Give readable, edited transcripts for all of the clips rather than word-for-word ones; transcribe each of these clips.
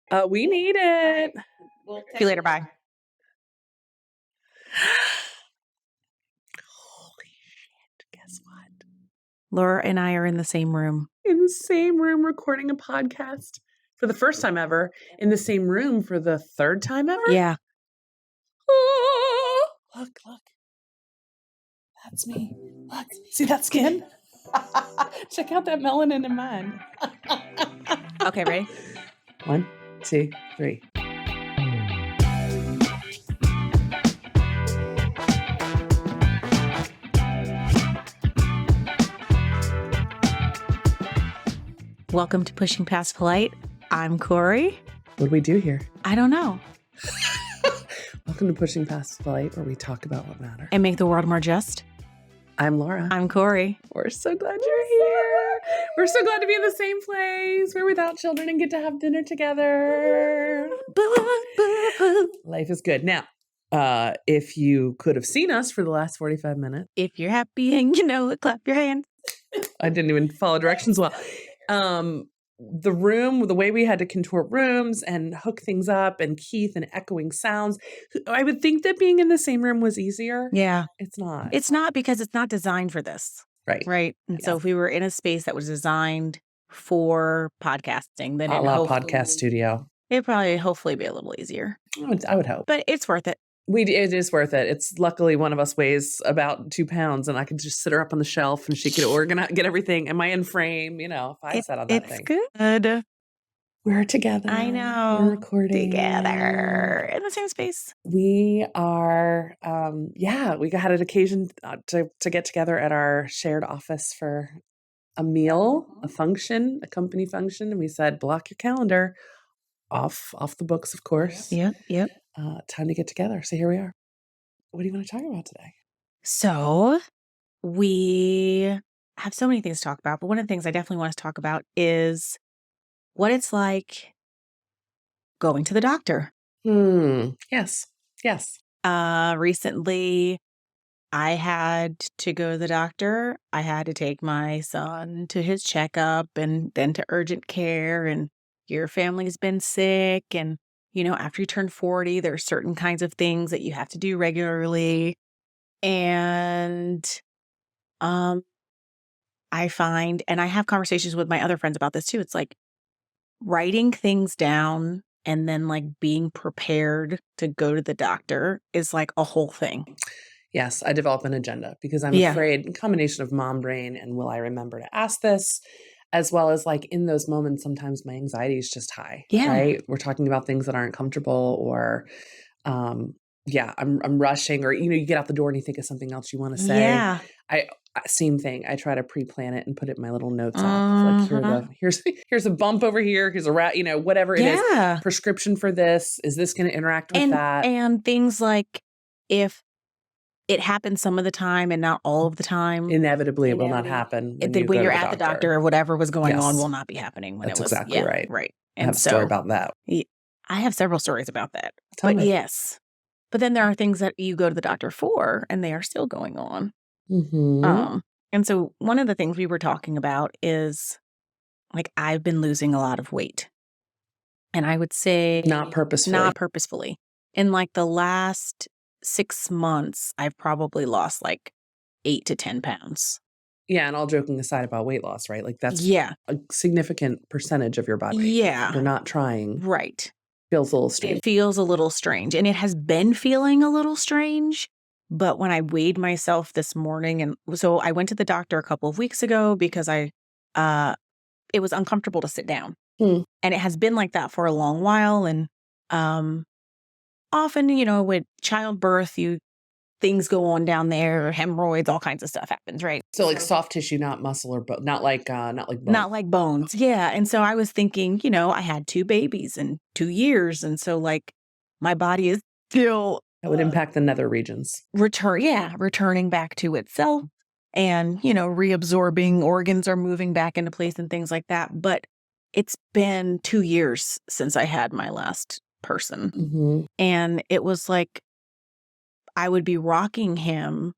We need it. We'll see you later. Bye. Holy shit. Guess what? Laura and I are in the same room. In the same room recording a podcast for the first time ever. In the same room for the third time ever? Yeah. Oh, look. That's me. Look. See that skin? Check out that melanin in mine. Okay, ready? 1, 2, 3. Welcome to Pushing Past Polite. I'm Kori. What do we do here? I don't know. Welcome to Pushing Past Polite, where we talk about what matters. And make the world more just. I'm Laura. I'm Kori. We're so glad you're here. We're so glad to be in the same place. We're without children and get to have dinner together. Life is good. Now, if you could have seen us for the last 45 minutes. If you're happy and you know it, clap your hands. I didn't even follow directions well. The room, the way we had to contort rooms and hook things up and Keith and echoing sounds. I would think that being in the same room was easier. Yeah. It's not. It's not, because it's not designed for this. Right. Right. And so if we were in a space that was designed for podcasting, then podcast studio. It'd probably hopefully be a little easier. I would hope. But it's worth it. It is worth it. It's luckily one of us weighs about 2 pounds, and I could just sit her up on the shelf, and she could organize, get everything. Am I in frame? You know, if I sat on that thing. It's good. We're together. I know. We're recording together in the same space. We are. We had an occasion to get together at our shared office for a meal, a function, a company function, and we said, block your calendar. Off the books, of course. Yep. Time to get together. So here we are. What do you want to talk about today? So we have so many things to talk about, but one of the things I definitely want to talk about is what it's like going to the doctor. Yes. Recently, I had to go to the doctor. I had to take my son to his checkup and then to urgent care, and your family's been sick, and after you turn 40, there are certain kinds of things that you have to do regularly. And I find, and I have conversations with my other friends about this too, it's like writing things down and then like being prepared to go to the doctor is like a whole thing. Yes, I develop an agenda because I'm afraid, a combination of mom brain and will I remember to ask this, as well as like in those moments, sometimes my anxiety is just high. Yeah. Right. We're talking about things that aren't comfortable, or, I'm rushing, or, you get out the door and you think of something else you want to say. Yeah. Same thing. I try to pre-plan it and put it in my little notes app. Like here's a bump over here. Here's a rat, whatever it is. Prescription for this. Is this going to interact with that? And things like if it happens some of the time and not all of the time. Inevitably, it will not happen when you're at the doctor, or whatever was going on will not be happening when That's it was. Exactly right. Right. And I have a story about that. I have several stories about that. Tell me. Yes. But then there are things that you go to the doctor for, and they are still going on. Mm-hmm. And so one of the things we were talking about is, like, I've been losing a lot of weight. And I would say not purposefully. In like the last 6 months, I've probably lost like 8 to 10 pounds. Yeah. And all joking aside about weight loss, right? Like that's a significant percentage of your body. Yeah. You're not trying. Right. Feels a little strange. It feels a little strange. And it has been feeling a little strange. But when I weighed myself this morning, and so I went to the doctor a couple of weeks ago because it was uncomfortable to sit down. And it has been like that for a long while. And often, with childbirth, things go on down there, hemorrhoids, all kinds of stuff happens, right? So like soft tissue, not muscle or bone, not like bones. Not like bones. Yeah. And so I was thinking, I had 2 babies in 2 years. And so like my body is still. That would impact the nether regions. Returning back to itself, and, reabsorbing, organs are moving back into place and things like that. But it's been 2 years since I had my last person. Mm-hmm. And it was like, I would be rocking him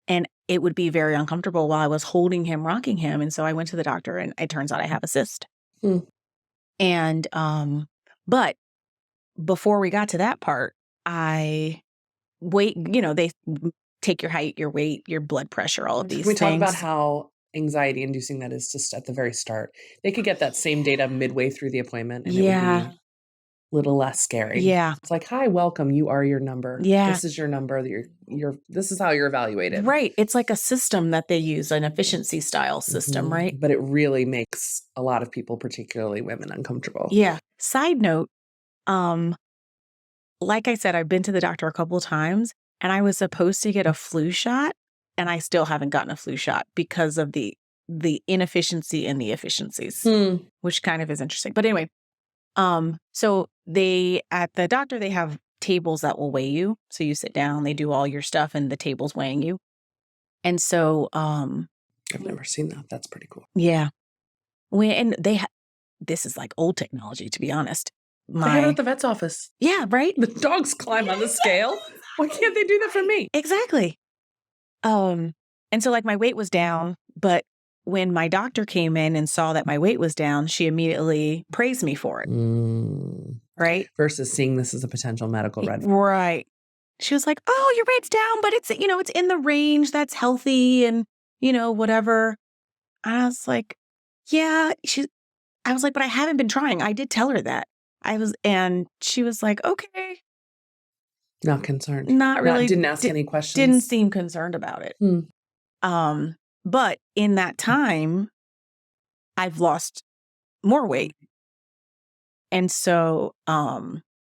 and it would be very uncomfortable while I was holding him, rocking him. And so I went to the doctor, and it turns out I have a cyst. And But before we got to that part, they take your height, your weight, your blood pressure, all of these Can we things. talk about how anxiety inducing that is just at the very start? They could get that same data midway through the appointment and it would be a little less scary. Yeah. It's like, hi, welcome. You are your number. Yeah. This is your number. This is how you're evaluated. Right. It's like a system that they use, an efficiency style system, right? But it really makes a lot of people, particularly women, uncomfortable. Yeah. Side note, like I said, I've been to the doctor a couple of times and I was supposed to get a flu shot and I still haven't gotten a flu shot because of the inefficiency and the efficiencies, which kind of is interesting. But anyway, so at the doctor, they have tables that will weigh you. So you sit down, they do all your stuff and the table's weighing you. And so, I've never seen that. That's pretty cool. Yeah. This is like old technology, to be honest. They have it at the vet's office. Yeah, right? The dogs climb on the scale. Why can't they do that for me? Exactly. And so like my weight was down, but when my doctor came in and saw that my weight was down, she immediately praised me for it. Right? Versus seeing this as a potential medical red flag. Right. She was like, oh, your weight's down, but it's in the range that's healthy and, whatever. And I was like, yeah. I was like, but I haven't been trying. I did tell her that. And she was like, okay. Not concerned. Not really. Didn't ask any questions. Didn't seem concerned about it. But in that time, I've lost more weight. And so I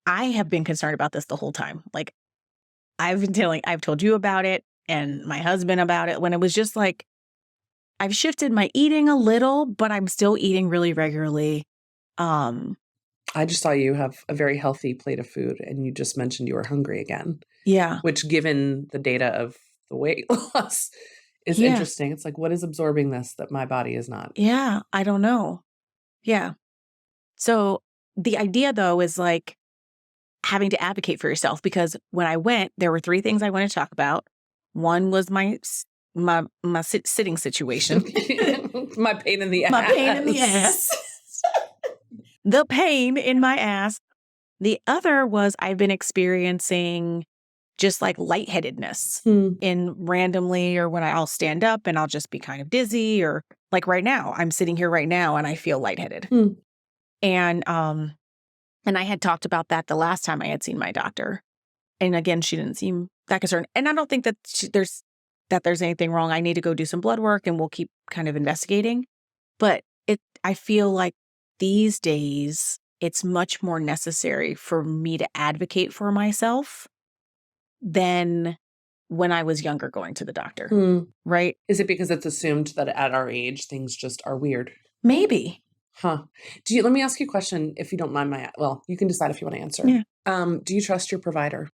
have been concerned about this the whole time. Like I've told you about it and my husband about it when it was just like, I've shifted my eating a little, but I'm still eating really regularly. I just saw you have a very healthy plate of food and you just mentioned you were hungry again. Yeah. Which given the data of the weight loss is interesting. It's like, what is absorbing this that my body is not? Yeah. I don't know. Yeah. So the idea though is like having to advocate for yourself because when I went, there were 3 things I wanted to talk about. One was my sitting situation. My pain in the ass. My pain in the ass. The pain in my ass. The other was I've been experiencing just like lightheadedness in randomly or when I'll stand up and I'll just be kind of dizzy or like right now, I'm sitting here right now and I feel lightheaded. And I had talked about that the last time I had seen my doctor. And again, she didn't seem that concerned. And I don't think that there's anything wrong. I need to go do some blood work and we'll keep kind of investigating. But I feel like these days, it's much more necessary for me to advocate for myself than when I was younger going to the doctor, right? Is it because it's assumed that at our age, things just are weird? Maybe. Huh. Let me ask you a question, if you don't mind you can decide if you want to answer. Yeah. Do you trust your provider?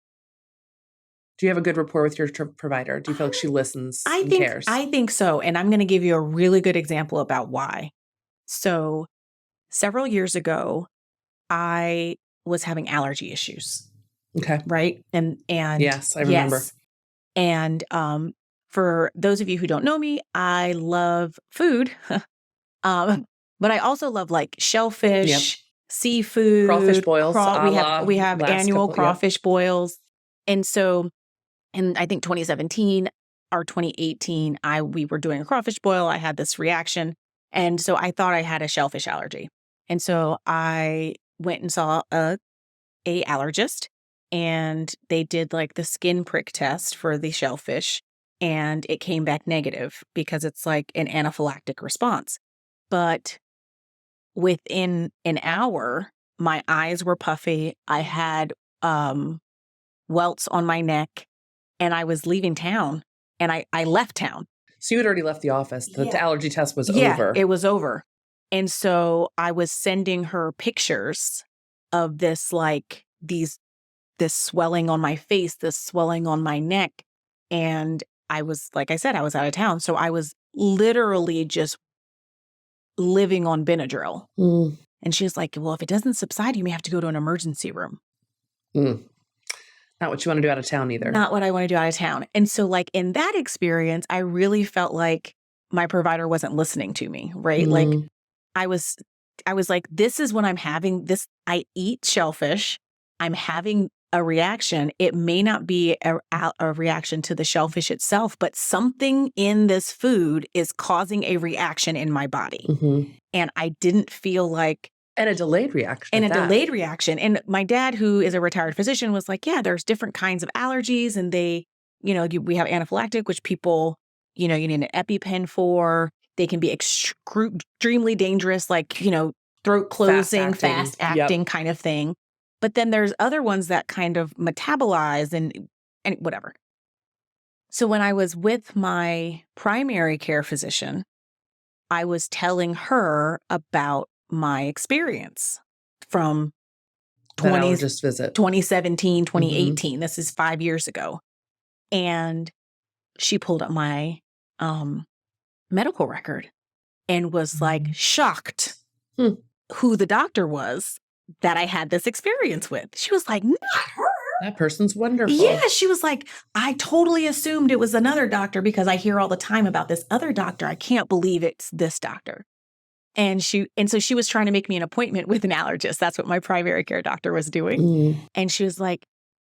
Do you have a good rapport with your provider? Do you feel like she listens and cares? I think so. And I'm going to give you a really good example about why. So several years ago, I was having allergy issues. Okay. Right? And yes, I remember. Yes. And for those of you who don't know me, I love food. But I also love like shellfish, seafood, crawfish boils. We have annual crawfish boils. And so in I think 2017 or 2018, we were doing a crawfish boil. I had this reaction. And so I thought I had a shellfish allergy. And so I went and saw a allergist and they did like the skin prick test for the shellfish and it came back negative because it's like an anaphylactic response. But within an hour, my eyes were puffy. I had welts on my neck and I was leaving town and I left town. So you had already left the office. The allergy test was over. Yeah, it was over. And so I was sending her pictures of this, like this swelling on my face, this swelling on my neck. And I was, like I said, I was out of town. So I was literally just living on Benadryl. And she was like, well, if it doesn't subside, you may have to go to an emergency room. Not what you want to do out of town either. Not what I want to do out of town. And so like in that experience, I really felt like my provider wasn't listening to me, right? Like I was I was like, this is when I'm having this. I eat shellfish. I'm having a reaction. It may not be a reaction to the shellfish itself, but something in this food is causing a reaction in my body. Mm-hmm. And I didn't feel like. And a delayed reaction. And a delayed reaction. And my dad, who is a retired physician, was like, yeah, there's different kinds of allergies. And they, we have anaphylactic, which people, you need an EpiPen for. They can be extremely dangerous, like, throat closing, fast acting kind of thing. But then there's other ones that kind of metabolize and whatever. So when I was with my primary care physician, I was telling her about my experience from 2017, 2018. Mm-hmm. This is 5 years ago. And she pulled up my medical record and was like shocked who the doctor was that I had this experience with. She was like, not her. That person's wonderful. Yeah, she was like, I totally assumed it was another doctor because I hear all the time about this other doctor. I can't believe it's this doctor. And so she was trying to make me an appointment with an allergist. That's what my primary care doctor was doing. Mm. And she was like,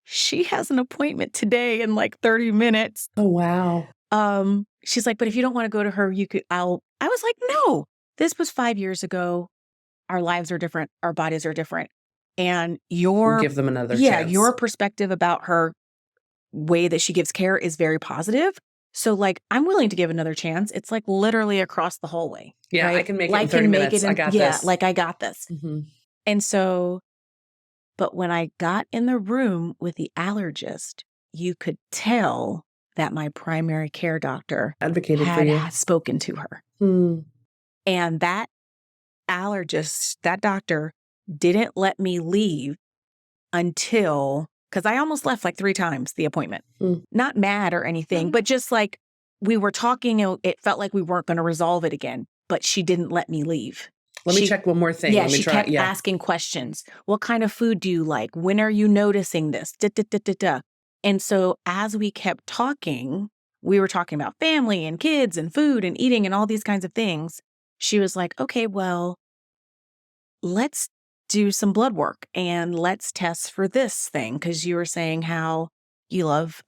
she has an appointment today in like 30 minutes. Oh, wow. She's like, but if you don't want to go to her, I was like, no, this was 5 years ago. Our lives are different. Our bodies are different. And give them another chance. Your perspective about her way that she gives care is very positive. So like, I'm willing to give another chance. It's like literally across the hallway. Yeah, right? I can make it in 30 minutes. I got this. Yeah, like I got this. Mm-hmm. And so, but when I got in the room with the allergist, you could tell that my primary care doctor advocated for you, had spoken to her. Mm. And that allergist, that doctor, didn't let me leave until, because I almost left like 3 times the appointment. Mm. Not mad or anything, but just like we were talking, it felt like we weren't going to resolve it again, but she didn't let me leave. Let me check one more thing. Yeah, she kept asking questions. What kind of food do you like? When are you noticing this? Da, da, da, da, da. And so as we kept talking, we were talking about family and kids and food and eating and all these kinds of things. She was like, okay, well, let's do some blood work and let's test for this thing. Because you were saying how you love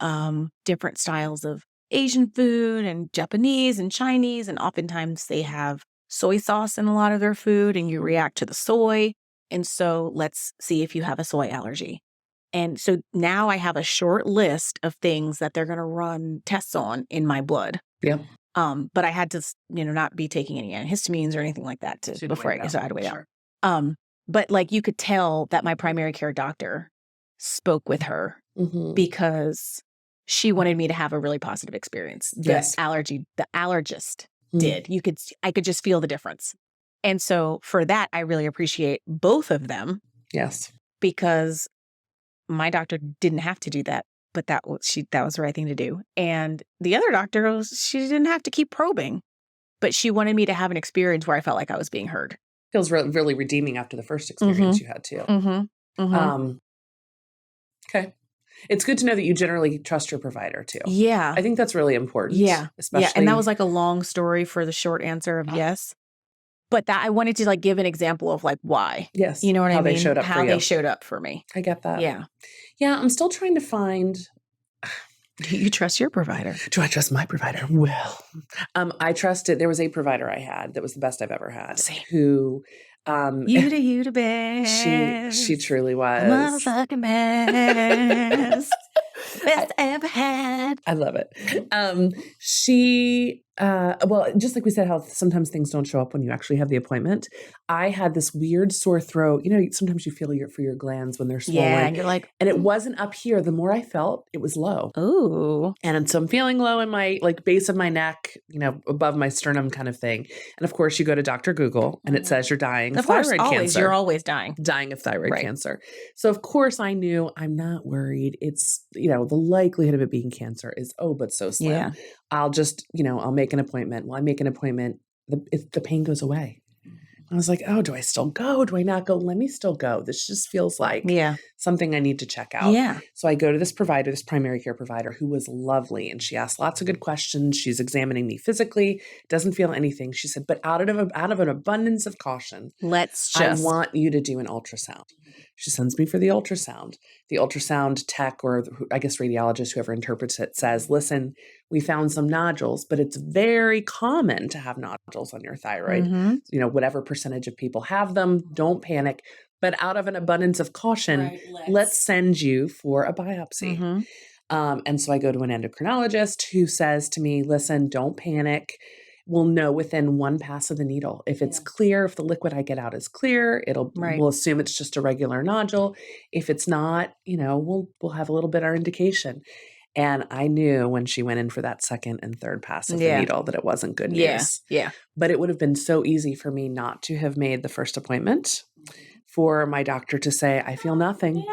different styles of Asian food and Japanese and Chinese. And oftentimes they have soy sauce in a lot of their food and you react to the soy. And so let's see if you have a soy allergy. And so now I have a short list of things that they're going to run tests on in my blood. Yep. But I had to, not be taking any antihistamines or anything like that before I had to wait out. But like you could tell that my primary care doctor spoke with her because she wanted me to have a really positive experience. Yes. The allergist did. I could just feel the difference. And so for that, I really appreciate both of them. Yes. Because my doctor didn't have to do that, but that was the right thing to do. And the other doctor, she didn't have to keep probing, but she wanted me to have an experience where I felt like I was being heard. Feels really redeeming after the first experience you had too. Mm-hmm. Mm-hmm. Okay. It's good to know that you generally trust your provider too. Yeah. I think that's really important. Yeah. Especially. Yeah. And that was like a long story for the short answer of yes. But that I wanted to like give an example of like why. Yes. You know what I mean? They showed up how for you. They showed up for me. I get that. Yeah. Yeah. I'm still trying to find. Do you trust your provider? Do I trust my provider? Well, I trusted. There was a provider I had that was the best I've ever had. Same. Who. You the best. She truly was. Motherfucking best. Best I ever had. I love it. She, well, just like we said, how sometimes things don't show up when you actually have the appointment. I had this weird sore throat. Sometimes you feel for your glands when they're swollen. Yeah, and you're like, and it wasn't up here. The more I felt, it was low. Ooh. And so I'm feeling low in my base of my neck, above my sternum kind of thing. And of course, you go to Dr. Google and it says you're dying of thyroid cancer. You're always dying. Dying of thyroid cancer. So of course I knew I'm not worried. It's, the likelihood of it being cancer is, but so slim. Yeah. I'll just, I'll make an appointment. Well, I make an appointment. The pain goes away. I was like, oh, do I still go? Do I not go? Let me still go. This just feels like something I need to check out. Yeah. So I go to this provider, this primary care provider, who was lovely. And she asked lots of good questions. She's examining me physically, doesn't feel anything. She said, but out of an abundance of caution, I want you to do an ultrasound. She sends me for the ultrasound. The ultrasound tech, or I guess radiologist, whoever interprets it, says, listen, we found some nodules, but it's very common to have nodules on your thyroid. You know, whatever percentage of people have them, don't panic. But out of an abundance of caution, let's send you for a biopsy. And so I go to an endocrinologist who says to me, listen, don't panic. We'll know within one pass of the needle. If it's clear, if the liquid I get out is clear, we'll assume it's just a regular nodule. If it's not, you know, we'll have a little bit of indication. And I knew when she went in for that second and third pass of the needle that it wasn't good news. But it would have been so easy for me not to have made the first appointment, for my doctor to say, I feel nothing.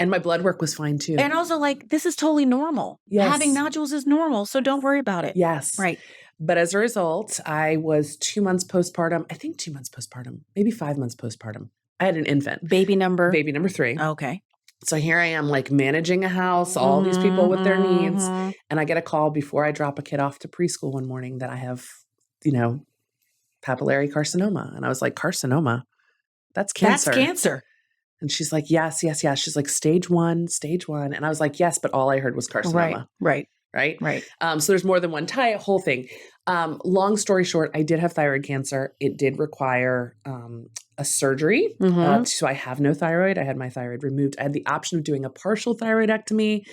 And my blood work was fine too. And also, like, this is totally normal. Having nodules is normal, so don't worry about it. Right. But as a result, I was 2 months postpartum. I think 2 months postpartum, maybe 5 months postpartum. I had an infant. Baby number 3. Okay. So here I am, like, managing a house, all these people with their needs. And I get a call before I drop a kid off to preschool one morning that I have, you know, papillary carcinoma. And I was like, carcinoma? That's cancer. That's cancer. And she's like, yes. She's like, stage one. And I was like, yes, but all I heard was carcinoma. Right. So there's more than one whole thing. Long story short, I did have thyroid cancer. It did require a surgery. So I have no thyroid. I had my thyroid removed. I had the option of doing a partial thyroidectomy.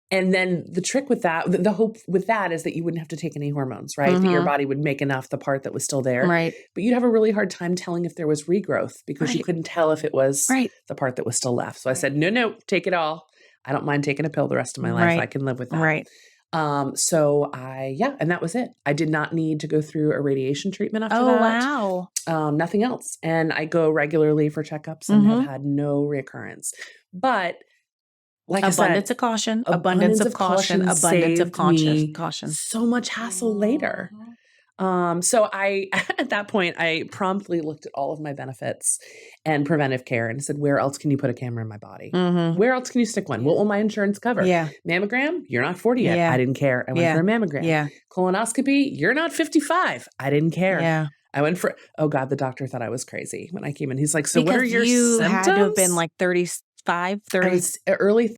And then the trick with that, the hope with that is that you wouldn't have to take any hormones, right? That your body would make enough the part that was still there. Right. But you'd have a really hard time telling if there was regrowth, because you couldn't tell if it was the part that was still left. So I said, no, take it all. I don't mind taking a pill the rest of my life. I can live with that. Right. So and that was it. I did not need to go through a radiation treatment after that. Oh, wow. Nothing else. And I go regularly for checkups and have had no reoccurrence. But like abundance I said, of caution, abundance of caution, abundance of caution. So much hassle later. So I, at that point, I promptly looked at all of my benefits and preventive care and said, where else can you put a camera in my body? Where else can you stick one? What will my insurance cover? Mammogram? You're not 40 yet. I didn't care. I went for a mammogram. Colonoscopy? You're not 55. I didn't care. I went for, oh God, the doctor thought I was crazy when I came in. He's like, so what are your symptoms? You had to have been like 35, 30. I was early,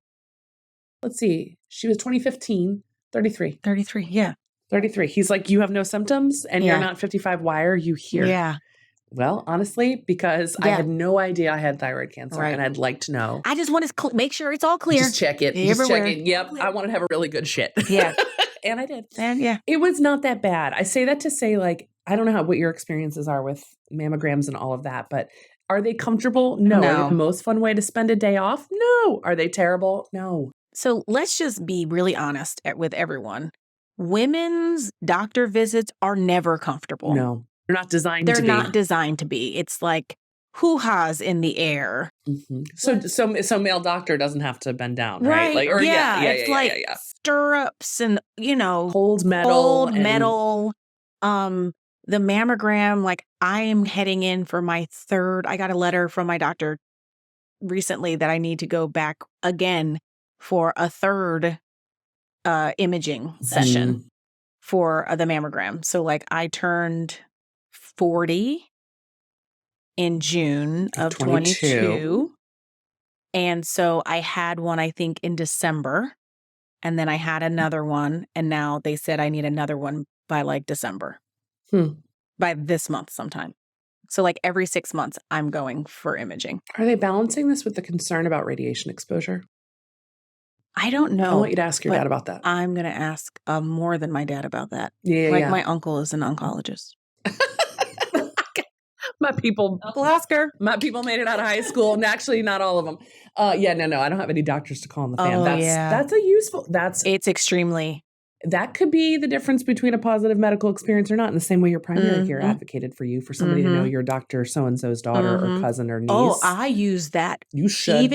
let's see, she was 2015, 33. 33. He's like, you have no symptoms and you're not 55. Why are you here? Well, honestly, because I had no idea I had thyroid cancer and I'd like to know. I just want to make sure it's all clear. Just check it. Just check it. Yep. I wanted to have a really good shit. And I did. And it was not that bad. I say that to say, like, I don't know what your experiences are with mammograms and all of that, but are they comfortable? No. Are they the most fun way to spend a day off? No. Are they terrible? No. So let's just be really honest with everyone. Women's doctor visits are never comfortable. No, they're not designed to be. They're not designed to be. It's like hoo-has in the air. So male doctor doesn't have to bend down, right? Like, or it's like stirrups and, you know, cold metal. The mammogram, like, I am heading in for my third. I got a letter from my doctor recently that I need to go back again for a third imaging session for the mammogram. So, like, I turned 40 in June of 22. And so I had one, I think, in December. And then I had another one. And now they said I need another one by like December. By this month sometime. So like every 6 months, I'm going for imaging. Are they balancing this with the concern about radiation exposure? I don't know. I want you to ask your dad about that. I'm going to ask more than my dad about that. My uncle is an oncologist. My people, Uncle Oscar. My people made it out of high school. And actually, not all of them. No, I don't have any doctors to call in the fam. That's a useful. It's extremely. That could be the difference between a positive medical experience or not. In the same way your primary care advocated for you, for somebody to know your doctor so-and-so's daughter or cousin or niece. Oh, I use that. You should.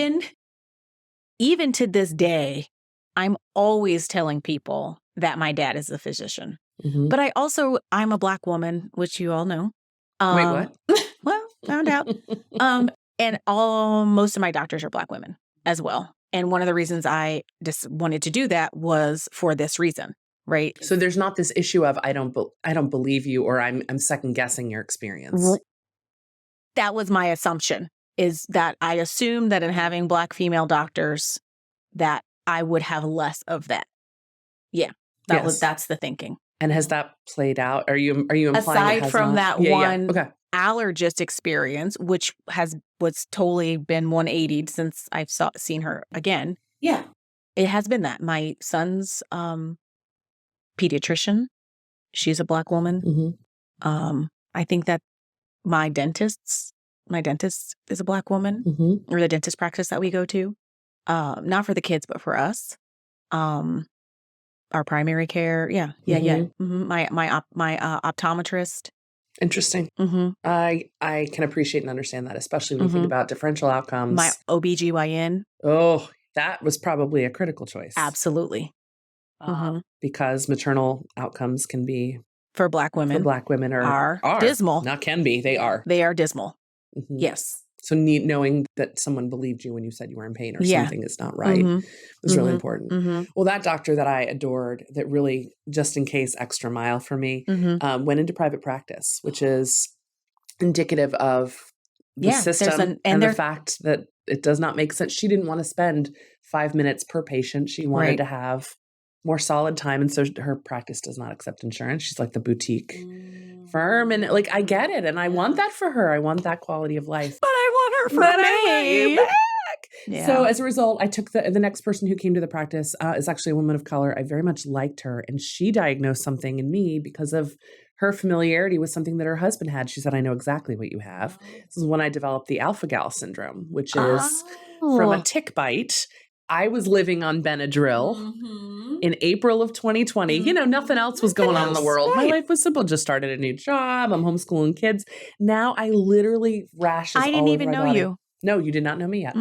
Even to this day, I'm always telling people that my dad is a physician. But I'm a Black woman, which you all know. Wait, what? Found out. And most of my doctors are Black women as well. And one of the reasons I just wanted to do that was for this reason, right? So there's not this issue of I don't believe you, or I'm second guessing your experience. That was my assumption, is that I assumed that in having Black female doctors that I would have less of that. Yeah. That's the thinking. And has that played out? Are you implying aside it has from not? that one Okay. allergist experience, which was totally been 180 since I've seen her again. Yeah. It has been that. My son's pediatrician, she's a Black woman. Mm-hmm. I think that my dentist is a Black woman, Mm-hmm. or the dentist practice that we go to. Not for the kids, but for us. Our primary care. Yeah. Mm-hmm. My optometrist. Interesting. Mm-hmm. I can appreciate and understand that, especially when you think about differential outcomes. My OBGYN. Oh, that was probably a critical choice. Absolutely. Because maternal outcomes can be for Black women are dismal. Not can be. They are. They are dismal. Mm-hmm. Yes. So knowing that someone believed you when you said you were in pain or something is not right was really important. Well, that doctor that I adored, that really, just in case, extra mile for me, went into private practice, which is indicative of the system and the fact that it does not make sense. She didn't want to spend 5 minutes per patient. She wanted to have more solid time. And so her practice does not accept insurance. She's like the boutique firm. And I get it. And I want that for her. I want that quality of life. But I want her for me. I want you back. Yeah. So as a result, I took the next person who came to the practice is actually a woman of color. I very much liked her. And she diagnosed something in me because of her familiarity with something that her husband had. She said, I know exactly what you have. This is when I developed the alpha-gal syndrome, which is from a tick bite. I was living on Benadryl in April of 2020. Nothing else was going on in the world. My life was simple. Just started a new job. I'm homeschooling kids. Now I literally rashes all over my body. I didn't even know you. No, you did not know me yet.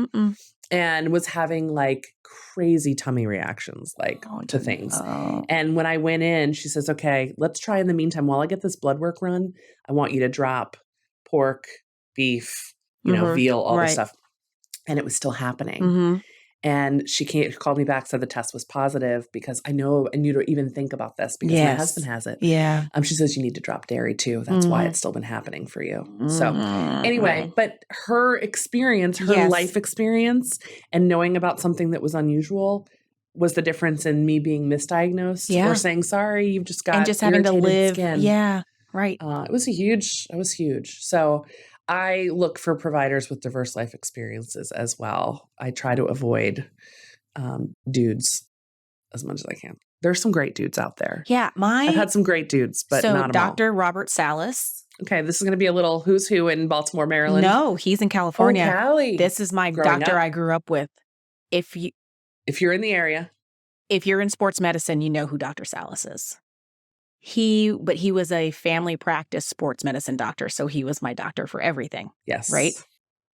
And was having crazy tummy reactions to things. And when I went in, she says, okay, let's try in the meantime. While I get this blood work run, I want you to drop pork, beef, veal, all this stuff. And it was still happening. And she called me back, said the test was positive, because I know, and you don't even think about this because my husband has it. Yeah. She says you need to drop dairy too. That's why it's still been happening for you. So anyway, but her experience, her life experience, and knowing about something that was unusual was the difference in me being misdiagnosed or saying, sorry, you've just got and just having to live. Skin. Yeah. Right. It was huge. So I look for providers with diverse life experiences as well. I try to avoid dudes as much as I can. There's some great dudes out there. Yeah, I've had some great dudes, but not them all. Dr. Robert Salas. Okay, this is going to be a little who's who in Baltimore, Maryland. No, he's in California. Oh, Cali. This is my doctor I grew up with. If you're in the area, if you're in sports medicine, you know who Dr. Salas is. He was a family practice sports medicine doctor, so he was my doctor for everything. Yes. Right?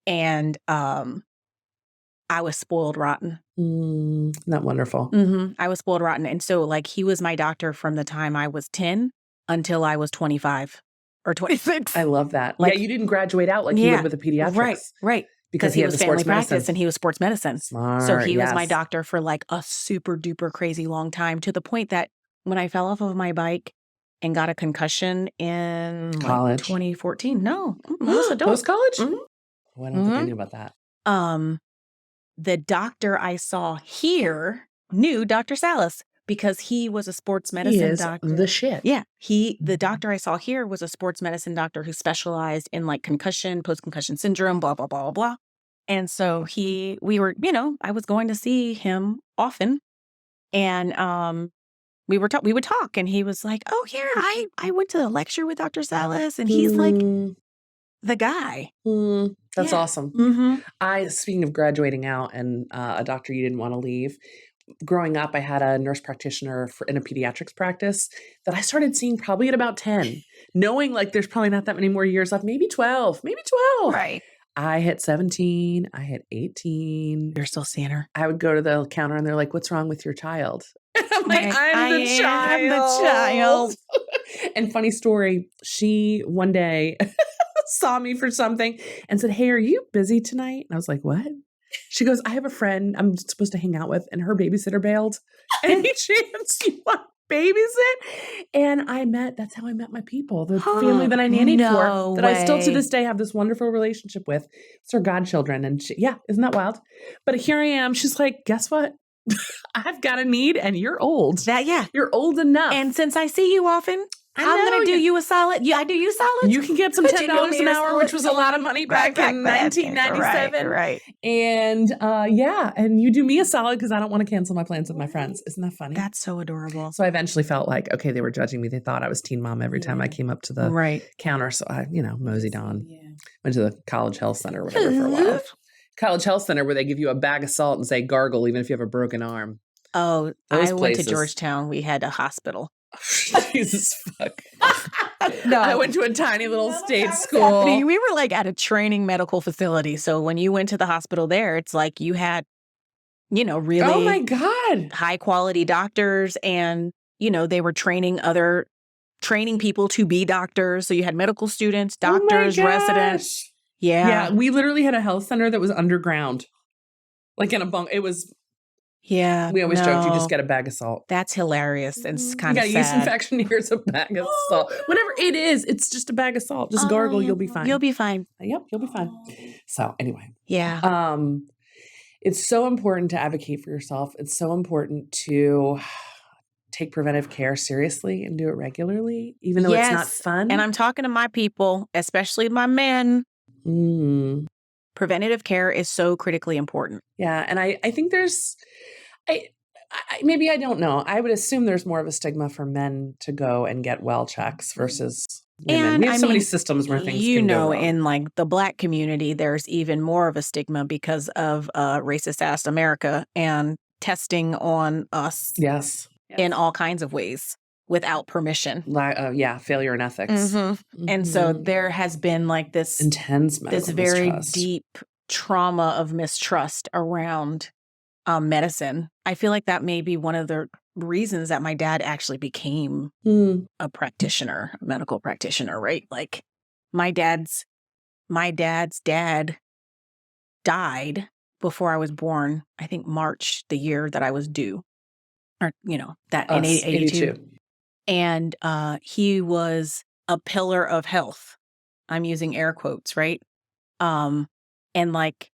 And I was spoiled rotten. Not wonderful. I was spoiled rotten. And so he was my doctor from the time I was 10 until I was 25 or 26. I love that. You didn't graduate out you would with a pediatrics. Right. Because he had was the family sports practice medicine. and he was sports medicine. Smart, so he was my doctor for a super duper crazy long time, to the point that when I fell off of my bike and got a concussion in college, 2014. No, I was adult. Post-college? Oh, I don't think I knew about that. The doctor I saw here knew Dr. Salas because he was a sports medicine doctor. The shit. Yeah. The doctor I saw here was a sports medicine doctor who specialized in concussion, post-concussion syndrome, blah, blah, blah, blah, blah. And so I was going to see him often. And we would talk, and he was like, oh, here, I went to the lecture with Dr. Salas, and he's the guy. That's awesome. Speaking of graduating out and a doctor you didn't want to leave, growing up, I had a nurse practitioner in a pediatrics practice that I started seeing probably at about 10, knowing there's probably not that many more years left, maybe 12. Right. I hit 17. I hit 18. You're still seeing her. I would go to the counter and they're like, what's wrong with your child? I'm like, I'm the child. The child. And funny story, she one day saw me for something and said, "Hey, are you busy tonight?" And I was like, "What?" She goes, "I have a friend I'm supposed to hang out with, and her babysitter bailed. Any chance you want to babysit?" And that's how I met my people, the family that I nannied No for, that I still to way. this day have this wonderful relationship with. It's her godchildren. And isn't that wild? But here I am. She's like, "Guess what? I've got a need, and you're old. Yeah. You're old enough." And since I see you often, I'm going to do you a solid. I do you solids. You can get some Could you do $10 me an a hour, solid? which was a lot of money back in 1997. Right. And and you do me a solid because I don't want to cancel my plans with my friends. Isn't that funny? That's so adorable. So I eventually felt like, okay, they were judging me. They thought I was teen mom every time I came up to the counter. So I, moseyed on. Went to the college health center or whatever for a while. College health center where they give you a bag of salt and say gargle even if you have a broken arm. Oh, I went to Georgetown. We had a hospital. Jesus fuck. No. I went to a tiny little state school. We were like at a training medical facility. So when you went to the hospital there, it's like you had, really oh my God, high quality doctors, and, they were training people to be doctors. So you had medical students, doctors, residents. Yeah. We literally had a health center that was underground, like in a bunk. It was. Yeah. We always joked you just get a bag of salt. That's hilarious and it's kind of sad. You got a yeast infection, here's a bag of salt. Whatever it is, it's just a bag of salt. Just gargle, you'll be fine. You'll be fine. Yep, you'll be fine. So anyway. Yeah. It's so important to advocate for yourself. It's so important to take preventive care seriously and do it regularly, even though it's not fun. And I'm talking to my people, especially my men. Preventative care is so critically important. Yeah. And I think there's, maybe I don't know. I would assume there's more of a stigma for men to go and get well checks versus women. And we have so many systems where things can go wrong. In like the Black community, there's even more of a stigma because of racist ass America and testing on us. Yes. In all kinds of ways without permission. Failure in ethics. And so there has been like this intense this very deep trauma of mistrust around medicine. I feel like that may be one of the reasons that my dad actually became a practitioner, a medical practitioner, right? Like my dad's dad died before I was born, I think March, the year that I was due. Or, that in 82. And he was a pillar of health. I'm using air quotes, right? And like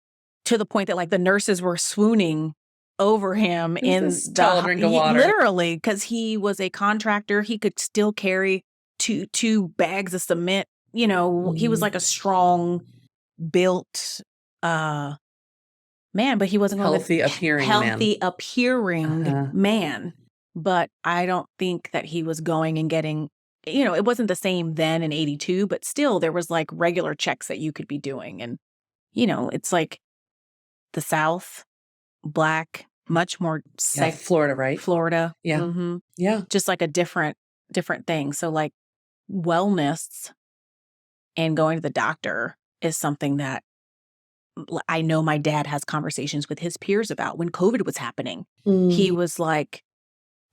to the point that like the nurses were swooning over him in the drink of water. Literally, because he was a contractor. He could still carry two bags of cement. He was like a strong built man, but he wasn't healthy appearing man. But I don't think that he was going and getting, it wasn't the same then in 82, but still there was like regular checks that you could be doing. And, it's like the South, Black, much more Florida, right? Florida. Yeah. Mm-hmm. Yeah. Just like a different thing. So like wellness and going to the doctor is something that I know my dad has conversations with his peers about. When COVID was happening, he was like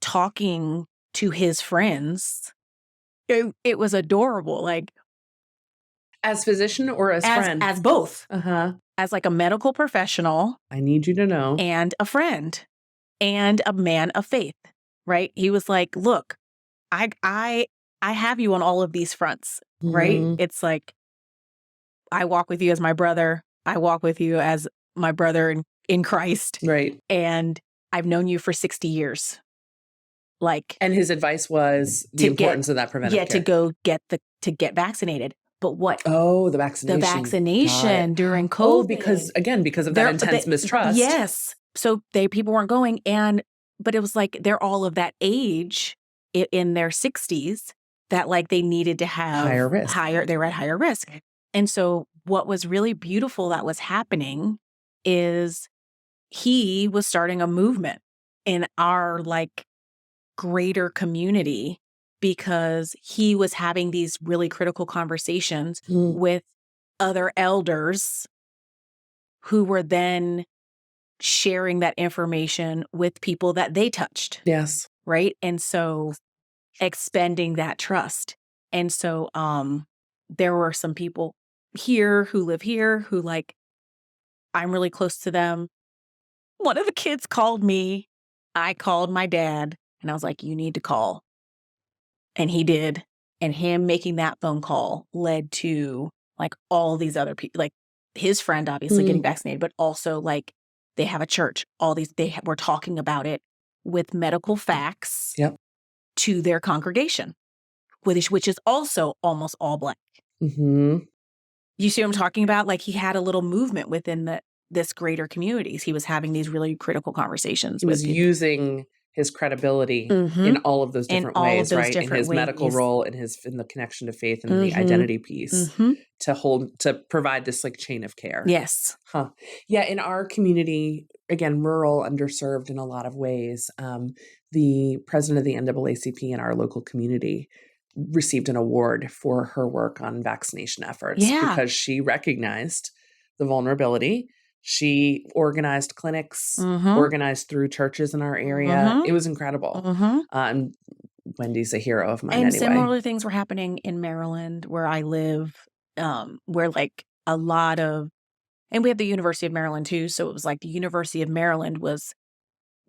talking to his friends. It was adorable. Like as physician or as friend? As both. As like a medical professional. I need you to know. And a friend and a man of faith, right? He was like, look, I have you on all of these fronts, right? It's like, I walk with you as my brother. I walk with you as my brother in Christ. Right. And I've known you for 60 years. And his advice was the importance of that preventive care. To get vaccinated. But what? Oh, the vaccination. The vaccination during COVID. Oh, because of that intense mistrust. Yes. So people weren't going. But it was like, they're all of that age in their 60s that like they needed to have higher risk. They were at higher risk. And so what was really beautiful that was happening is he was starting a movement in our like greater community because he was having these really critical conversations with other elders who were then sharing that information with people that they touched. Yes. Right. And so expending that trust. And so there were some people here who live here who like, I'm really close to them. One of the kids called me. I called my dad and I was like, you need to call. And he did. And him making that phone call led to like all these other people, like his friend obviously getting vaccinated, but also like they have a church. All these, were talking about it with medical facts Yep. to their congregation, which is also almost all Black. Mm-hmm. You see what I'm talking about? Like he had a little movement within this greater communities. He was having these really critical conversations. He was using his credibility in all of those different ways, right? In his medical role, in the connection to faith and the identity piece to provide this like chain of care. Yes. Huh. Yeah. In our community, again, rural, underserved in a lot of ways, the president of the NAACP in our local community received an award for her work on vaccination efforts because she recognized the vulnerability. She organized clinics, organized through churches in our area. It was incredible. And Wendy's a hero of mine anyway. And similar things were happening in Maryland where I live, where like a lot of, and we have the University of Maryland too. So it was like the University of Maryland was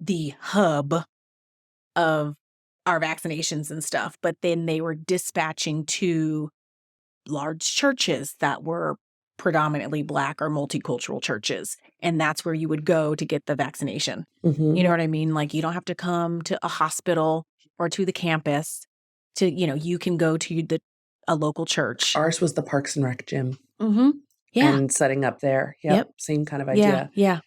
the hub of our vaccinations and stuff. But then they were dispatching to large churches that were predominantly Black or multicultural churches. And that's where you would go to get the vaccination. You know what I mean? Like you don't have to come to a hospital or to the campus to, you can go to a local church. Ours was the Parks and Rec gym. Yeah. And setting up there. Yep. Same kind of idea. Yeah.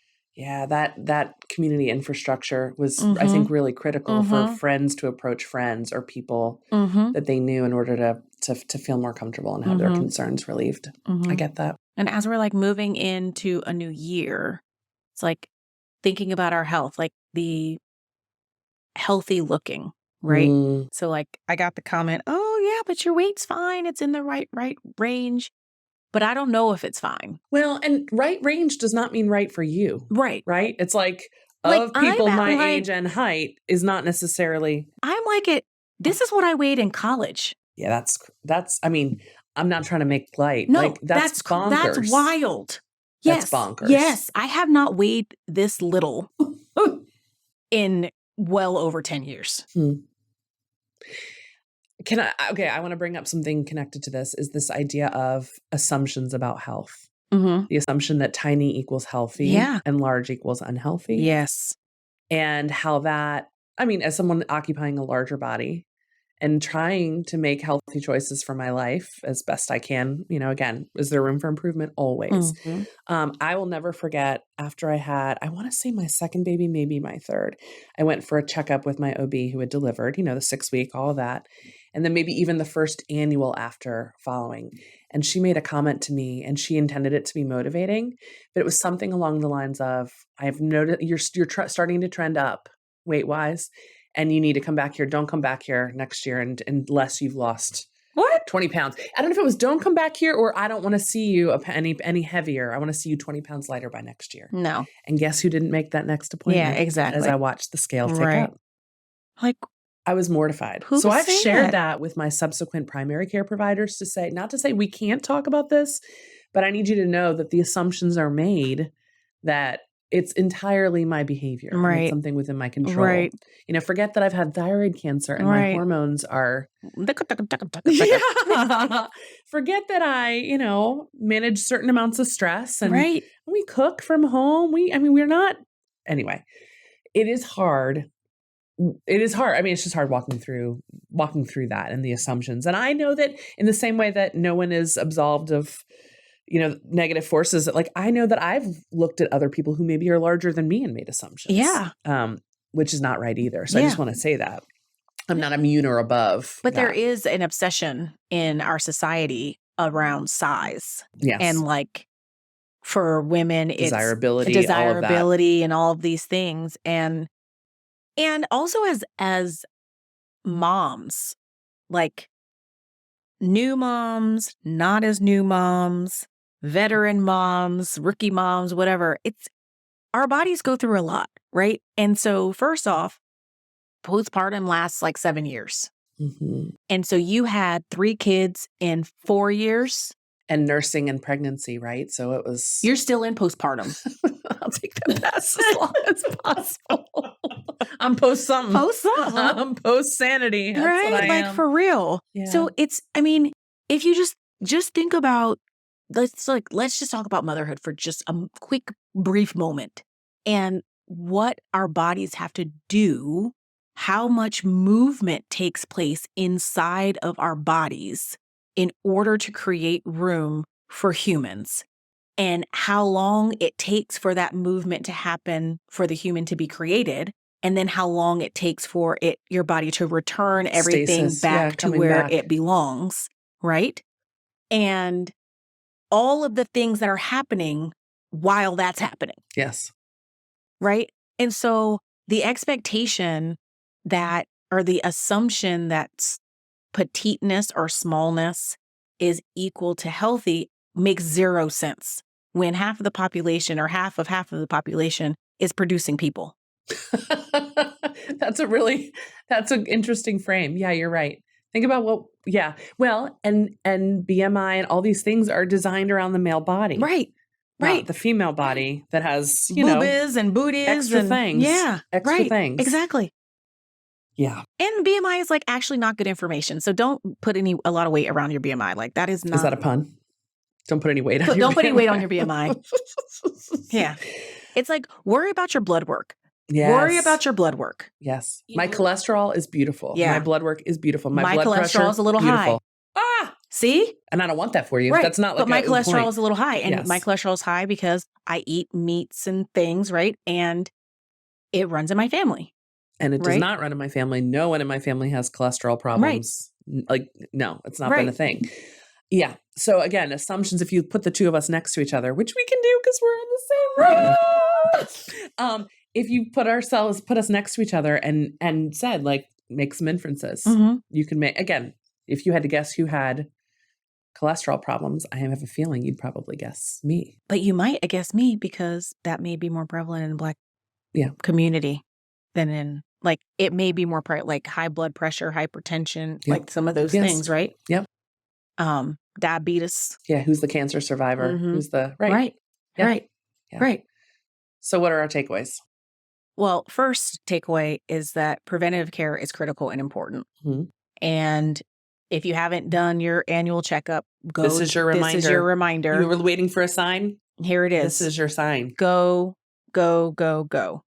That community infrastructure was, I think, really critical for friends to approach friends or people that they knew in order to feel more comfortable and have their concerns relieved. I get that. And as we're like moving into a new year, it's like thinking about our health, like the healthy looking, right? So like I got the comment, oh yeah, but your weight's fine. It's in the right range. But I don't know if it's fine. Well, and right range does not mean right for you. Right. Right? It's like of people my age and height is not necessarily. I'm like this is what I weighed in college. Yeah, that's I mean, I'm not trying to make light. No, like, that's bonkers. That's wild. Yes. That's bonkers. Yes. I have not weighed this little in well over 10 years. I want to bring up something connected to this is this idea of assumptions about health. The assumption that tiny equals healthy and large equals unhealthy. Yes. And how that, I mean, as someone occupying a larger body and trying to make healthy choices for my life as best I can, again, is there room for improvement? Always. I will never forget after I had, I want to say my second baby, maybe my third, I went for a checkup with my OB who had delivered, the 6-week, all of that. And then maybe even the first annual after following. And she made a comment to me and she intended it to be motivating, but it was something along the lines of, I've noticed you're starting to trend up weight wise and you need to come back here. Don't come back here next year unless you've lost 20 pounds. I don't know if it was don't come back here or I don't want to see you any heavier. I want to see you 20 pounds lighter by next year. No. And guess who didn't make that next appointment? Yeah, exactly. As I watched the scale tick up. Like, I was mortified. So I've shared that with my subsequent primary care providers to say, not to say we can't talk about this, but I need you to know that the assumptions are made that it's entirely my behavior. Right. It's something within my control. Right. Forget that I've had thyroid cancer and my hormones are. Yeah. Forget that I, manage certain amounts of stress and we cook from home. We're not. Anyway, it is hard. It is hard. I mean, it's just hard walking through that and the assumptions. And I know that in the same way that no one is absolved of, negative forces, like I know that I've looked at other people who maybe are larger than me and made assumptions. Yeah. Which is not right either. So I just want to say that I'm not immune or above. But there is an obsession in our society around size. Yes. And like for women, it's desirability and all of these things. And also as moms, like new moms, not as new moms, veteran moms, rookie moms, whatever, our bodies go through a lot, right? And so first off, postpartum lasts like 7 years. And so you had 3 kids in 4 years and nursing and pregnancy, right? So it was. You're still in postpartum. I'll take that pass as long as possible. I'm post something. Post something. I'm post sanity. That's right? what I Like am. for real. Yeah. So it's, I mean, if you just think about, let's just talk about motherhood for just a quick, brief moment and what our bodies have to do, how much movement takes place inside of our bodies in order to create room for humans, and how long it takes for that movement to happen for the human to be created, and then how long it takes for your body to return everything Stasis. back to where it belongs, right? And all of the things that are happening while that's happening. Yes. Right? And so the expectation that, or the assumption that petiteness or smallness is equal to healthy makes zero sense when half of the population or half of the population is producing people. That's an interesting frame. Yeah, you're right. Think about well, and BMI and all these things are designed around the male body. Right. Not the female body that has, boobas and booties extra and things. Yeah. Extra things. Exactly. Yeah. And BMI is like actually not good information. So don't put a lot of weight around your BMI. Like that is not. Is that a pun? Don't put any weight on your BMI. Don't put any weight on your BMI. Yeah. It's like, worry about your blood work. Yes. Worry about your blood work. Yes. My cholesterol is beautiful. Yeah. My blood work is beautiful. My blood cholesterol is a little beautiful. high. See? And I don't want that for you. Right. That's not like But my cholesterol point. is a little high. And my cholesterol is high because I eat meats and things, right? And it runs in my family. And it does not run in my family. No one in my family has cholesterol problems. Right. Like, no, it's not been a thing. Yeah. So again, assumptions, if you put the two of us next to each other, which we can do because we're in the same room. If you put us next to each other and said, like, make some inferences, you can make, again, if you had to guess who had cholesterol problems, I have a feeling you'd probably guess me. But you might guess me because that may be more prevalent in the Black community than in, like, it may be more like high blood pressure, hypertension, like some of those things, right? Yep. Diabetes. Yeah. Who's the cancer survivor? Who's the, Right. Yep. Right. Yeah. Right. So what are our takeaways? Well, first takeaway is that preventative care is critical and important. And if you haven't done your annual checkup, This is your reminder. This is your reminder. You were waiting for a sign? Here it is. This is your sign. Go, go, go, go.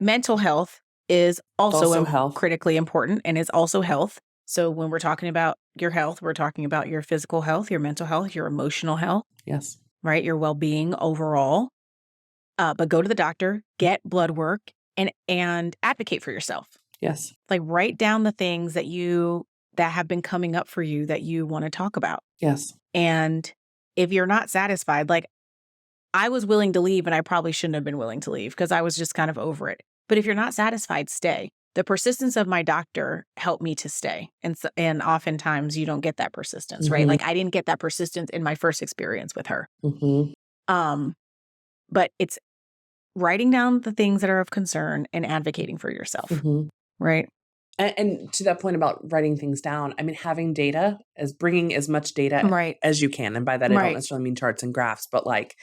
Mental health is also critically important and is also health. So when we're talking about your health, we're talking about your physical health, your mental health, your emotional health. Yes. Right? Your well-being overall. But go to the doctor, get blood work, and advocate for yourself. Yes. Like write down the things that have been coming up for you that you want to talk about. Yes. And if you're not satisfied, like I was willing to leave and I probably shouldn't have been willing to leave because I was just kind of over it. But if you're not satisfied, stay. The persistence of my doctor helped me to stay. And oftentimes you don't get that persistence, right? Like I didn't get that persistence in my first experience with her. But it's writing down the things that are of concern and advocating for yourself, right? And to that point about writing things down, I mean, having data, as bringing as much data as you can. And by that, I don't necessarily mean charts and graphs, but like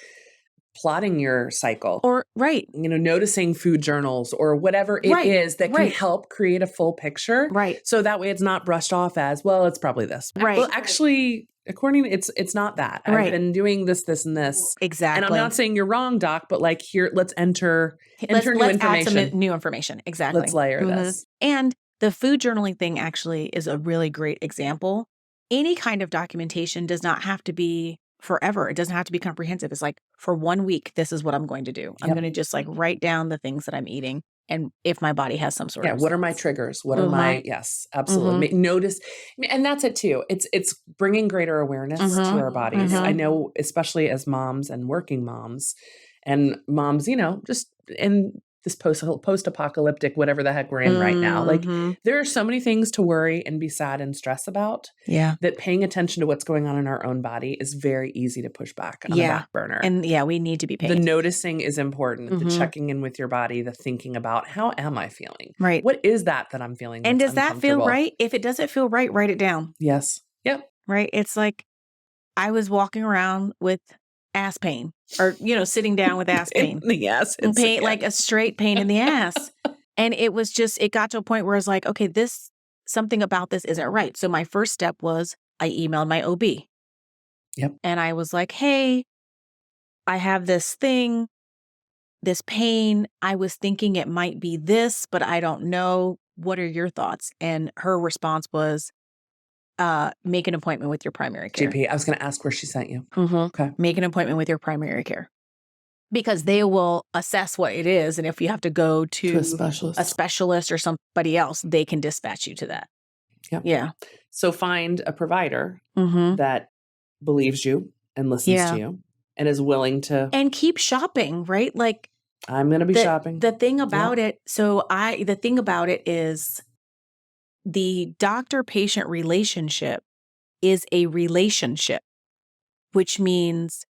plotting your cycle or noticing food journals or whatever it is that can help create a full picture. Right. So that way it's not brushed off as, well, it's probably this. Right. Well, actually, according to it's not that. I've been doing this, and this. Exactly. And I'm not saying you're wrong, Doc, but like here, let's enter new information. Add some new information. Exactly. Let's layer this. And the food journaling thing actually is a really great example. Any kind of documentation does not have to be forever. It doesn't have to be comprehensive. It's like for 1 week, this is what I'm going to do. I'm going to just like write down the things that I'm eating. And if my body has some sort of what are my triggers? What are my, yes, absolutely. Notice. And that's it too. It's bringing greater awareness to our bodies. I know, especially as moms and working moms and moms, just in this post-apocalyptic, whatever the heck we're in right now. Like there are so many things to worry and be sad and stress about. Yeah. That paying attention to what's going on in our own body is very easy to push back on the back burner. And we need to be paying. The noticing is important. The checking in with your body, the thinking about how am I feeling? Right. What is that I'm feeling? And does that feel right? If it doesn't feel right, write it down. Yes. Yep. Right. It's like, I was walking around with ass pain or, sitting down with ass pain. The ass. Pain, like a straight pain in the ass. And it got to a point where I was like, okay, something about this isn't right. So my first step was I emailed my OB. Yep. And I was like, hey, I have this thing, this pain. I was thinking it might be this, but I don't know. What are your thoughts? And her response was, make an appointment with your primary care. GP. I was going to ask where she sent you. Mm-hmm. Okay. Make an appointment with your primary care. Because they will assess what it is. And if you have to go to a specialist or somebody else, they can dispatch you to that. Yep. Yeah. So find a provider that believes you and listens to you and is willing to. And keep shopping, right? Like, I'm going to be shopping. The thing about it, the thing about it is the doctor-patient relationship is a relationship, which means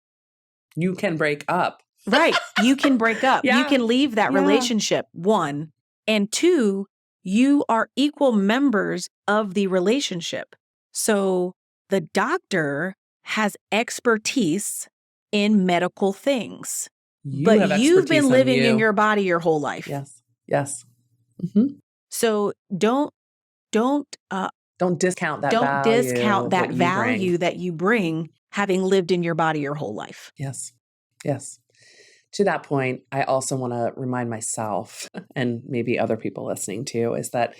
you can break up. Right. You can break up. Yeah. You can leave that relationship, 1. And 2, you are equal members of the relationship. So the doctor has expertise in medical things. But you've been living in your body your whole life. Yes. Yes. Mm-hmm. So don't discount that don't discount that value that you bring having lived in your body your whole life. Yes. Yes. To that point, I also want to remind myself and maybe other people listening too, is that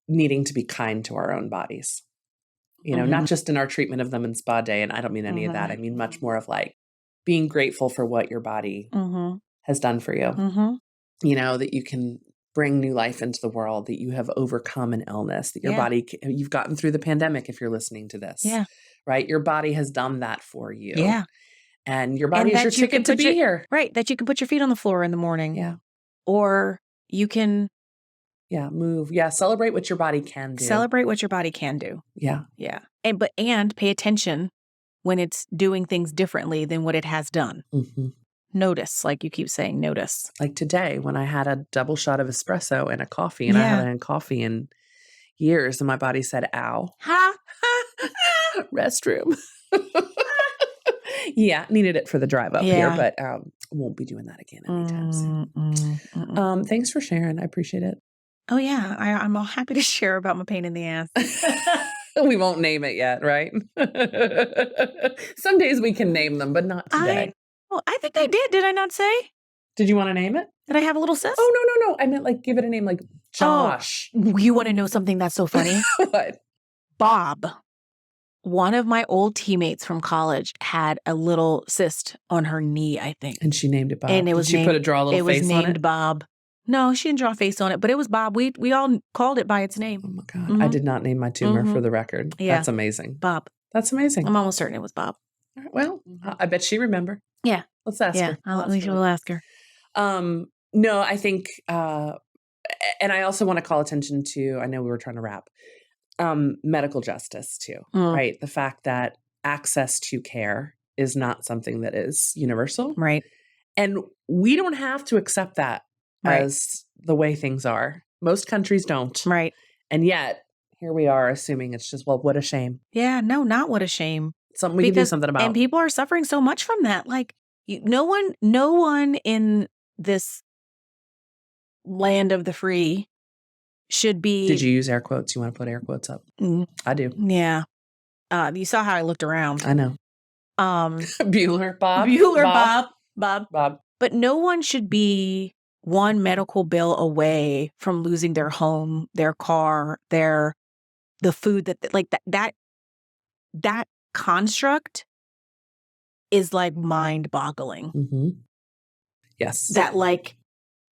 needing to be kind to our own bodies, not just in our treatment of them in spa day. And I don't mean any of that. I mean, much more of like being grateful for what your body has done for you, that you can bring new life into the world, that you have overcome an illness, that your body, you've gotten through the pandemic. If you're listening to this, right. Your body has done that for you. Yeah. And your body is your ticket to be here. Right. That you can put your feet on the floor in the morning. Yeah. Or you can. Yeah. Move. Yeah. Celebrate what your body can do. Celebrate what your body can do. Yeah. Yeah. And pay attention when it's doing things differently than what it has done. Mm-hmm. Notice, like you keep saying, notice. Like today when I had a double shot of espresso and a coffee and I haven't had coffee in years and my body said, ow. Ha! Restroom. Yeah, needed it for the drive up here, but won't be doing that again anytime soon. Thanks for sharing. I appreciate it. Oh, yeah. I'm all happy to share about my pain in the ass. We won't name it yet, right? Some days we can name them, but not today. I think I did. Did I not say? Did you want to name it? Did I have a little sis? Oh, no. I meant like give it a name like Josh. Oh, you want to know something that's so funny? What? Bob. One of my old teammates from college had a little cyst on her knee, I think. And she named it Bob. And it was Did she draw a little face on it? It was named Bob. No, she didn't draw a face on it, but it was Bob. We all called it by its name. Oh my God. I did not name my tumor for the record. Yeah. That's amazing. Bob. That's amazing. I'm almost certain it was Bob. All right, well, I bet she remember. Yeah. Let's ask her. We'll ask her. No, I think, and I also want to call attention to, I know we were trying to wrap, medical justice too, right? The fact that access to care is not something that is universal. Right. And we don't have to accept that as the way things are. Most countries don't. Right. And yet here we are assuming it's just, well, what a shame. Yeah, no, not what a shame. Something we can do something about. And people are suffering so much from that. Like no one in this land of the free should be. Did you use air quotes? You want to put air quotes up? I do. Yeah. You saw how I looked around. I know. Bueller, Bob. Bob. But no one should be one medical bill away from losing their home, their car, the food that construct is like mind-boggling. Mm-hmm. Yes. That like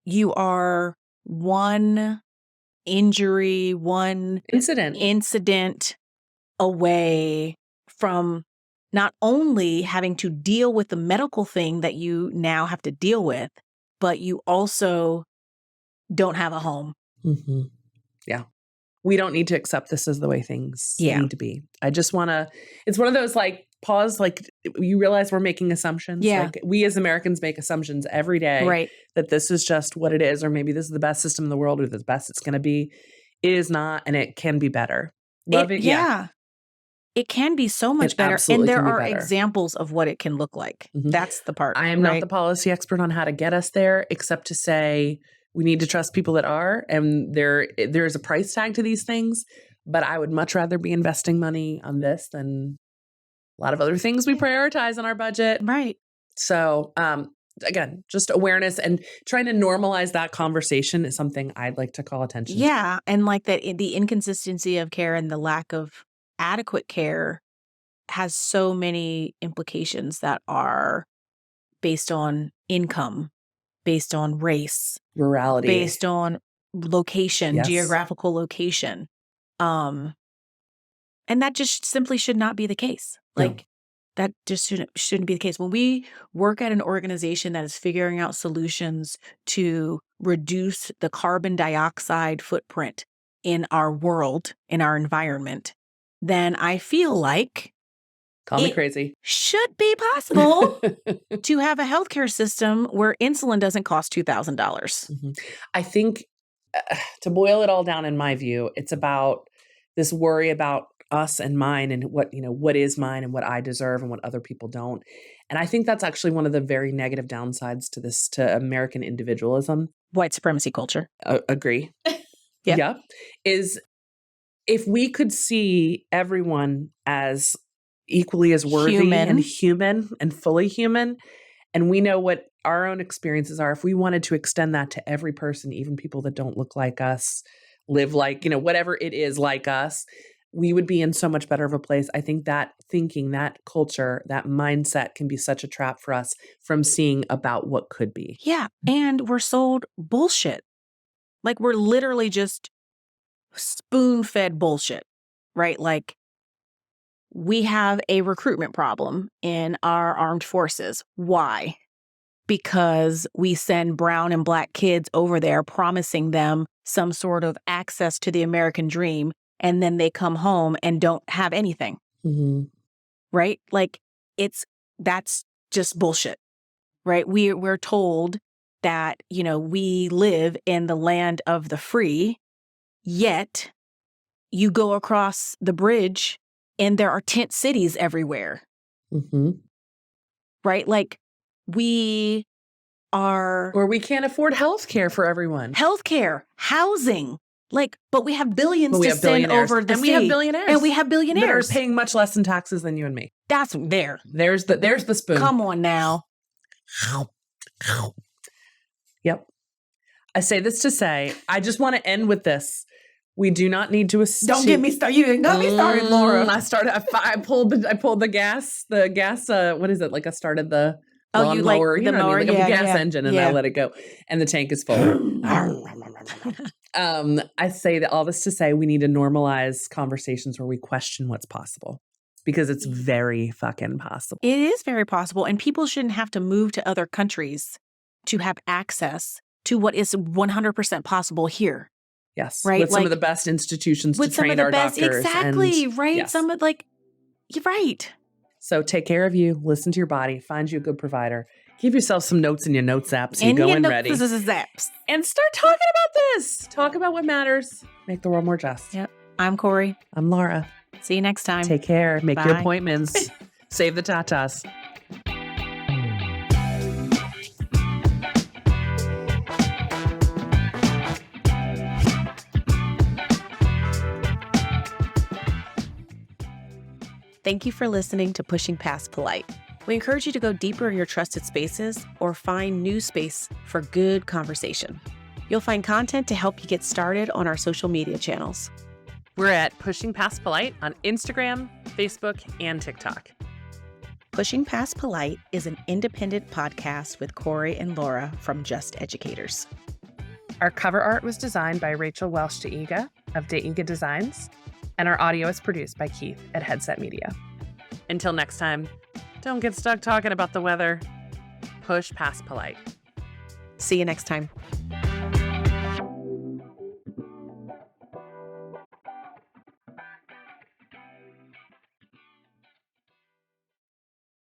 you are one injury, one incident away from not only having to deal with the medical thing that you now have to deal with, but you also don't have a home. Mm-hmm. Yeah. We don't need to accept this as the way things need to be. I just want to, it's one of those like pause, like you realize we're making assumptions. Yeah. Like we as Americans make assumptions every day. Right. That this is just what it is, or maybe this is the best system in the world or the best it's going to be. It is not, and it can be better. Yeah. It can be so much It better. absolutely And there can be are better. examples of what it can look like. Mhm. That's the part. I am not right? the policy expert on how to get us there, except to say we need to trust people that are, and there's a price tag to these things. But I would much rather be investing money on this than a lot of other things we prioritize on our budget. Right. So, again, just awareness and trying to normalize that conversation is something I'd like to call attention to. Yeah. And like that, the inconsistency of care and the lack of adequate care has so many implications that are based on income, based on race, Rurality. based on location, Yes. geographical location. And that just simply should not be the case. No. Like that just shouldn't be the case. When we work at an organization that is figuring out solutions to reduce the carbon dioxide footprint in our world, in our environment, then I feel like Call me crazy. should be possible to have a healthcare system where insulin doesn't cost $2,000. Mhm. I think to boil it all down, in my view, it's about this worry about us and mine and what is mine and what I deserve and what other people don't. And I think that's actually one of the very negative downsides to American individualism. White supremacy culture. Agree. Yeah. Yeah. Is if we could see everyone as equally as worthy and human and fully human, and we know what our own experiences are, if we wanted to extend that to every person, even people that don't look like us, live like, whatever it is like us, we would be in so much better of a place. I think that thinking, that culture, that mindset can be such a trap for us from seeing about what could be. Yeah. And we're sold bullshit. Like we're literally just spoon-fed bullshit, right? Like we have a recruitment problem in our armed forces. Why? Because we send brown and black kids over there promising them some sort of access to the American dream, and then they come home and don't have anything. Mm-hmm. Right? Like that's just bullshit. Right? We're told that, we live in the land of the free, yet you go across the bridge and there are tent cities everywhere. Mm-hmm. Right? Like we are... Or we can't afford health care for everyone. Healthcare, housing. Like, but we have billions to send over the sea. And we have billionaires. And we have billionaires. That are paying much less in taxes than you and me. That's there. There's the spoon. Come on now. Yep. I say this to say, I just want to end with this. We do not need to assume. Don't get me started. You got me started, Laura. I pulled the gas. What is it? Like I started the lawnmower. Like the mower, like a gas engine, and I let it go, and the tank is full. I say that all this to say we need to normalize conversations where we question what's possible, because it's very fucking possible. It is very possible, and people shouldn't have to move to other countries to have access to what is 100% possible here. Yes, right. With some of the best institutions to train our doctors. Exactly. Right. Yes. Some of you're right. So take care of you. Listen to your body. Find you a good provider. Give yourself some notes in your notes app so you go in ready. And start talking about this. Talk about what matters. Make the world more just. Yep. I'm Kori. I'm Laura. See you next time. Take care. Make Bye. your appointments. Save the tatas. Thank you for listening to Pushing Past Polite. We encourage you to go deeper in your trusted spaces or find new space for good conversation. You'll find content to help you get started on our social media channels. We're at Pushing Past Polite on Instagram, Facebook, and TikTok. Pushing Past Polite is an independent podcast with Kori and Laura from Just Educators. Our cover art was designed by Rachel Welsh DeIga of DeIga Designs, and our audio is produced by Keith at Headset Media. Until next time, don't get stuck talking about the weather. Push past polite. See you next time.